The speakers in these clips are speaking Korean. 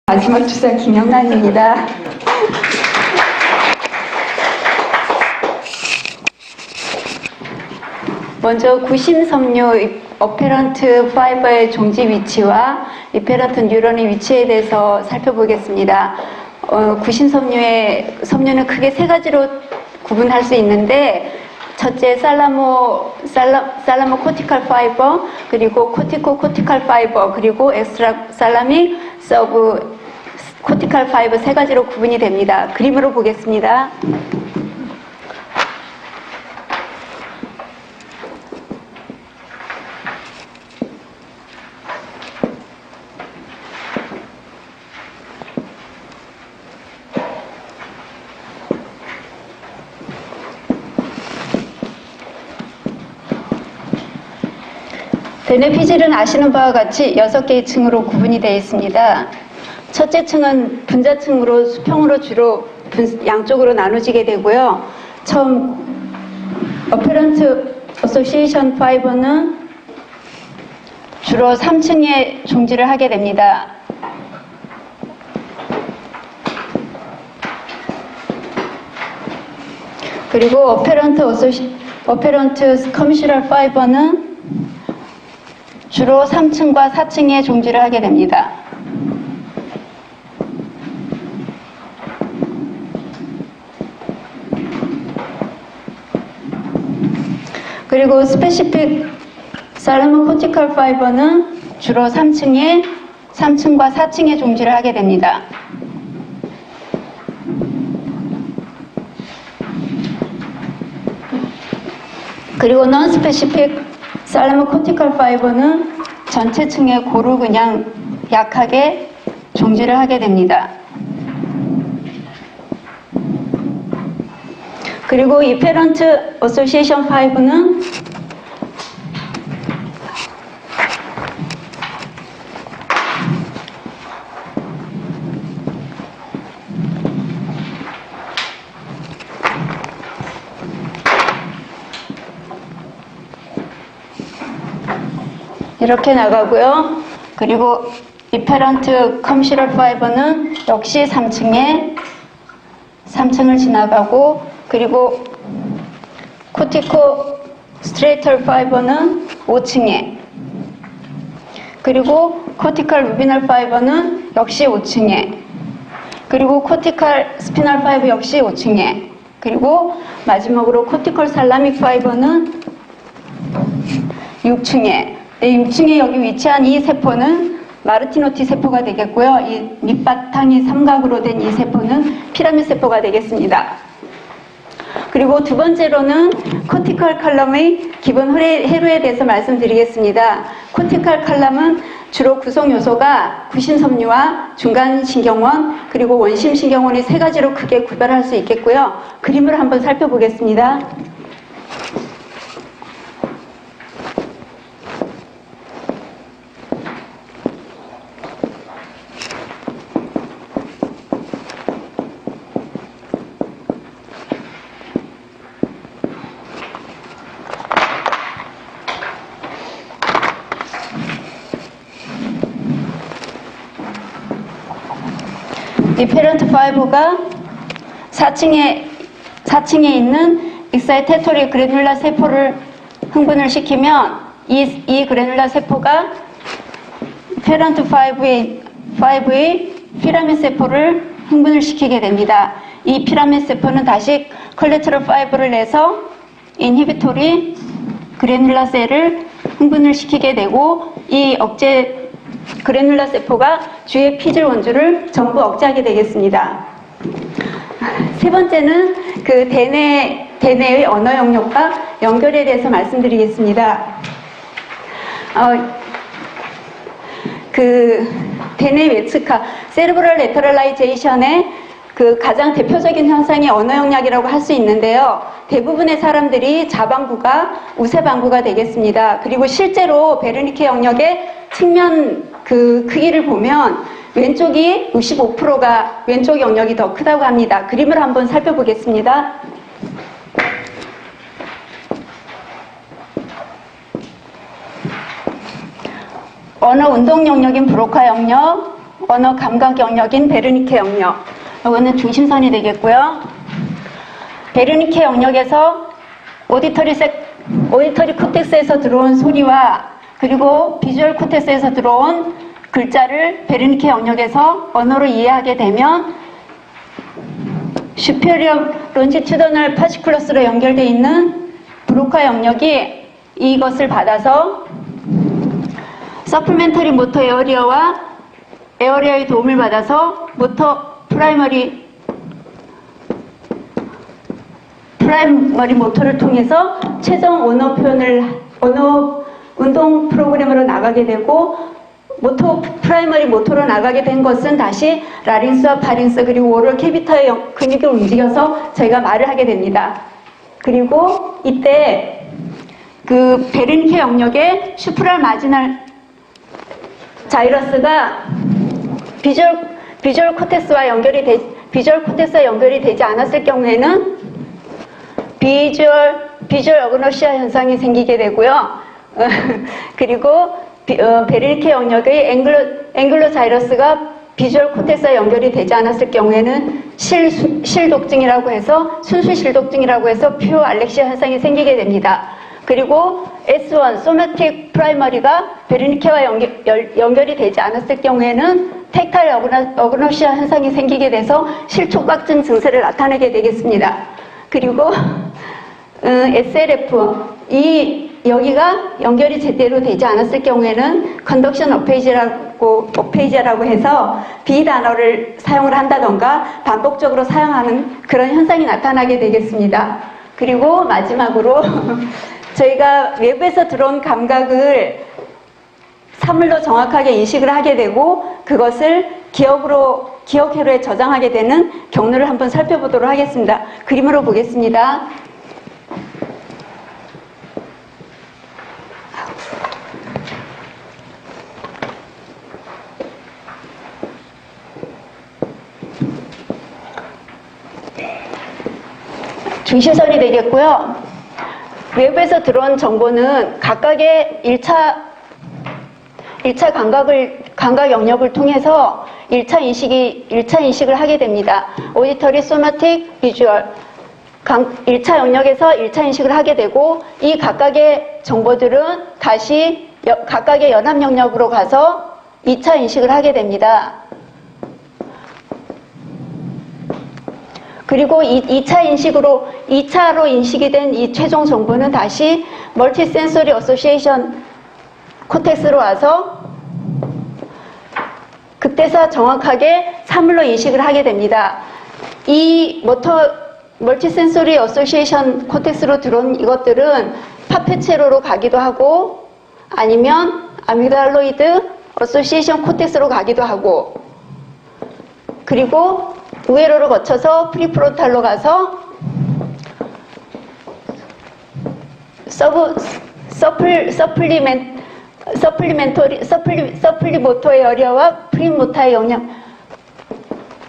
마지막 주자 김영란입니다. 먼저 구심섬유 어페런트 파이버의 종지 위치와 이페런트 뉴런의 위치에 대해서 살펴보겠습니다. 구심섬유는 크게 세 가지로 구분할 수 있는데, 첫째 살라모 코티칼 파이버, 그리고 코티칼 파이버, 그리고 엑스트라 살라믹 서브 코티칼 파이버 세 가지로 구분이 됩니다. 그림으로 보겠습니다. 대뇌 피질은 아시는 바와 같이 6개의 층으로 구분이 되어 있습니다. 첫째 층은 분자층으로 수평으로 주로 양쪽으로 나눠지게 되고요. 처음 어페런트 어소시에이션 파이버는 주로 3층에 종지를 하게 됩니다. 그리고 어페런트 커미셔널 파이버는 주로 3층과 4층에 종지를 하게 됩니다. 그리고 스페시픽 살라모코티칼 파이버는 주로 3층과 4층에 종지를 하게 됩니다. 그리고 non specific 살라모코티칼 파이버는 전체 층에 고루 그냥 약하게 종지를 하게 됩니다. 그리고 이페런트 어소시에이션 파이브는 이렇게 나가고요. 그리고 이페런트 커미셔널 파이버는 역시 3층을 지나가고, 그리고 코티코 스트레이터 파이버는 5층에, 그리고 코티칼 루비널 파이버는 역시 5층에, 그리고 코티칼 스피널 파이버 역시 5층에, 그리고 마지막으로 코티컬 살라믹 파이버는 6층에. 6층에 여기 위치한 이 세포는 마르티노티 세포가 되겠고요. 이 밑바탕이 삼각으로 된 이 세포는 피라미드 세포가 되겠습니다. 그리고 두 번째로는 코티컬 컬럼의 기본 회로에 대해서 말씀드리겠습니다. 코티컬 컬럼은 주로 구성 요소가 구심섬유와 중간신경원 그리고 원심신경원의 세 가지로 크게 구별할 수 있겠고요. 그림을 한번 살펴보겠습니다. 이페런트 파이버가 4층에 있는 익사이테토리 그래놀라 세포를 흥분을 시키면 이 그래놀라 세포가 페런트 파이브의 피라미드 세포를 흥분을 시키게 됩니다. 이 피라미드 세포는 다시 콜레테럴 파이브를 내서 인히비토리 그래놀라 셀을 흥분을 시키게 되고, 이 억제 그래놀라 세포가 주의 피질 원주를 전부 억제하게 되겠습니다. 세 번째는 그 대뇌의 언어 영역과 연결에 대해서 말씀드리겠습니다. 그 대뇌 외측화, 세르브럴 레터럴라이제이션의 그 가장 대표적인 현상이 언어 영역이라고 할 수 있는데요. 대부분의 사람들이 좌방구가 우세방구가 되겠습니다. 그리고 실제로 베르니케 영역의 측면 그 크기를 보면 왼쪽이 65%가 왼쪽 영역이 더 크다고 합니다. 그림을 한번 살펴보겠습니다. 언어 운동 영역인 브로카 영역, 언어 감각 영역인 베르니케 영역. 이거는 중심선이 되겠고요. 베르니케 영역에서 오디터리 코텍스에서 들어온 소리와 그리고 비주얼 코텍스에서 들어온 글자를 베르니케 영역에서 언어로 이해하게 되면 슈페리어 론지튜더널 파시클러스로 연결되어 있는 브로카 영역이 이것을 받아서 서플멘터리 모터 에어리어의 도움을 받아서 모터 프라이머리 모터를 통해서 최종 언어 운동 프로그램으로 나가게 되고 프라이머리 모터로 나가게 된 것은 다시 라린스와 파린스 그리고 오럴 캐비터의 근육을 움직여서 저희가 말을 하게 됩니다. 그리고 이때 그 베르니케 영역의 슈프랄 마지널 자이러스가 비주얼 코텍스와 연결이 되지 않았을 경우에는 비주얼 어그노시아 현상이 생기게 되고요. 그리고 베르니케 영역의 앵글로 자이러스가 비주얼 코텍스와 연결이 되지 않았을 경우에는 실독증이라고 해서 순수실독증이라고 해서 퓨어 알렉시아 현상이 생기게 됩니다. 그리고 S1 소매틱 프라이머리가 베르니케와 연결이 되지 않았을 경우에는 텍타일 어그노시아 현상이 생기게 돼서 실촉각증 증세를 나타내게 되겠습니다. 그리고 SLF 여기가 연결이 제대로 되지 않았을 경우에는 컨덕션 어페이지아라고 해서 비단어를 사용을 한다던가 반복적으로 사용하는 그런 현상이 나타나게 되겠습니다. 그리고 마지막으로 저희가 외부에서 들어온 감각을 사물로 정확하게 인식을 하게 되고 그것을 기억회로에 저장하게 되는 경로를 한번 살펴보도록 하겠습니다. 그림으로 보겠습니다. 중심선이 되겠고요. 외부에서 들어온 정보는 각각의 1차 감각 영역을 통해서 1차 인식을 하게 됩니다. 오디터리, 소마틱, 비주얼 1차 영역에서 1차 인식을 하게 되고 이 각각의 정보들은 다시 각각의 연합 영역으로 가서 2차 인식을 하게 됩니다. 그리고 2차로 인식이 된 이 최종 정보는 다시 멀티센서리 어소시에이션 코텍스로 와서 그때서 정확하게 사물로 인식을 하게 됩니다. 이 멀티센서리 어소시에이션 코텍스로 들어온 이것들은 파페체로로 가기도 하고 아니면 아미그달로이드 어소시에이션 코텍스로 가기도 하고 그리고 우회로를 거쳐서 프리프론탈로 가서 서플리모터 에어리어와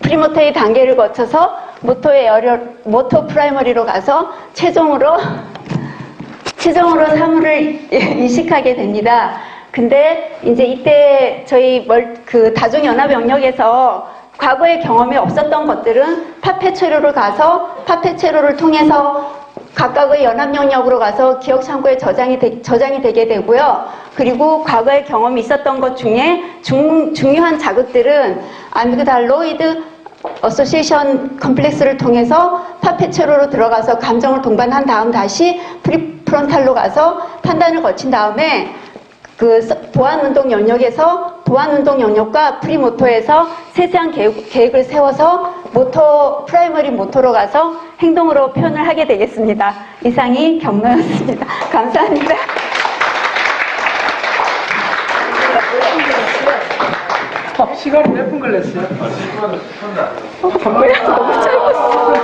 프리모터의 단계를 거쳐서 모터 프라이머리로 가서 최종으로 사물을 인식하게 됩니다. 근데 이제 이때 저희 다중연합 영역에서 과거의 경험이 없었던 것들은 파페체로를 가서 파페체로를 통해서 각각의 연합 영역으로 가서 기억 창고에 저장이 되게 되고요. 그리고 과거의 경험이 있었던 것 중에 중요한 자극들은 아미그달로이드 어소시에이션 컴플렉스를 통해서 파페체로로 들어가서 감정을 동반한 다음 다시 프리프론탈로 가서 판단을 거친 다음에 보안운동 영역에서 보안운동 영역과 프리모터에서 세세한 계획을 세워서 프라이머리 모터로 가서 행동으로 표현을 하게 되겠습니다. 이상이 경로였습니다. 감사합니다. 시간이 몇 분 걸렸어요? 시간은 너무 짧았어.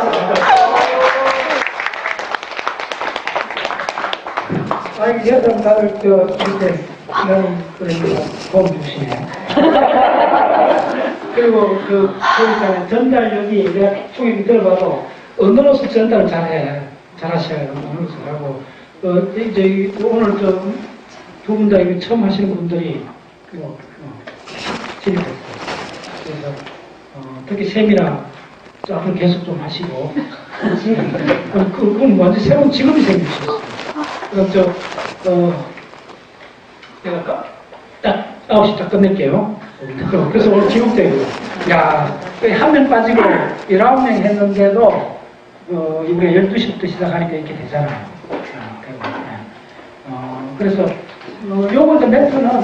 아니, 여러분 다들 밑에 시간이 걸리니까 도움 주시네. 그리고 보니까 전달력이 내가 총이 들어봐도 언어로서 전달을 잘하셔야 언어로서 하고 이제 오늘 두 분 다 처음 하시는 분들이 진입했어요. 그래서 특히 세미나 앞으로 계속 좀 하시고 그건 완전 새로운 직업이 생길 수 있어요. 그래서 내가 딱 9시 딱 끝낼게요. 그래서 오늘 지국대회로 야, 한 명 빠지고 19명 했는데도 이번에 12시부터 시작하니까 이렇게 되잖아요. 그래서 요거 이제 멘트는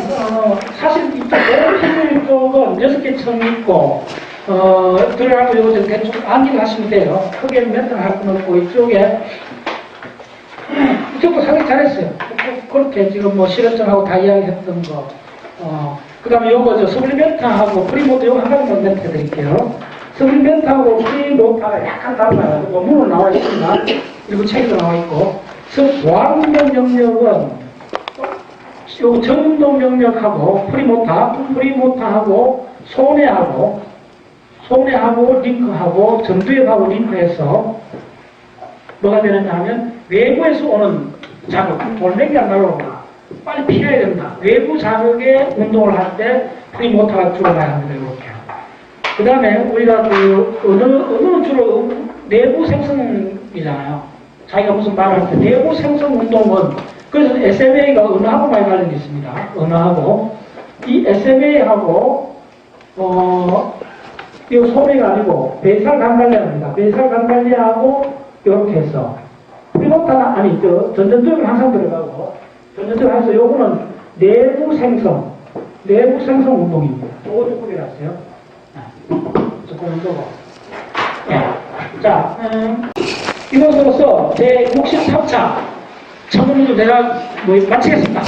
사실 이쪽 필요 쪽은 6개 층이 있고 들어가고 요거 좀 대충 암기를 하시면 돼요. 크게 멘트를 할 건 없고 이쪽에 이쪽도 상당히 잘했어요. 그렇게 지금 뭐 실험장하고 다 이야기했던 거. 그 다음에 요거 서블리멘트하고 프리모트 요거 한 가지만 멘트 해드릴게요. 서블리멘트하고 프리모트가 약간 달라요. 논문으로 나와 있습니다. 그리고 책에도 나와 있고. 보안운동 영역은 요 전운동 영역하고 프리모타하고 손해하고 링크하고 전두엽하고 링크해서 뭐가 되느냐 하면 외부에서 오는 자극, 돌멩이가 날아오나 빨리 피해야 된다. 외부 자극에 운동을 할 때 프리모타가 주로 가야 합니다. 이렇게. 그 다음에 우리가 언어는 주로 내부 생성이잖아요. 자기가 무슨 말을 할 때 내부 생성 운동은 그래서 SMA가 언어하고 많이 관련이 있습니다. 언어하고 이 SMA하고 이거 소리가 아니고 베이살 간달리아입니다. 베이살 간달리아하고 이렇게 해서 프리모타는 아니 전전두엽은 항상 들어가고 전전두엽 해서 요거는 내부 생성 운동입니다. 요거 조금 해놨어요. 조금 저거. 자, 이것으로서 제 63차 청문회도 내가 마치겠습니다.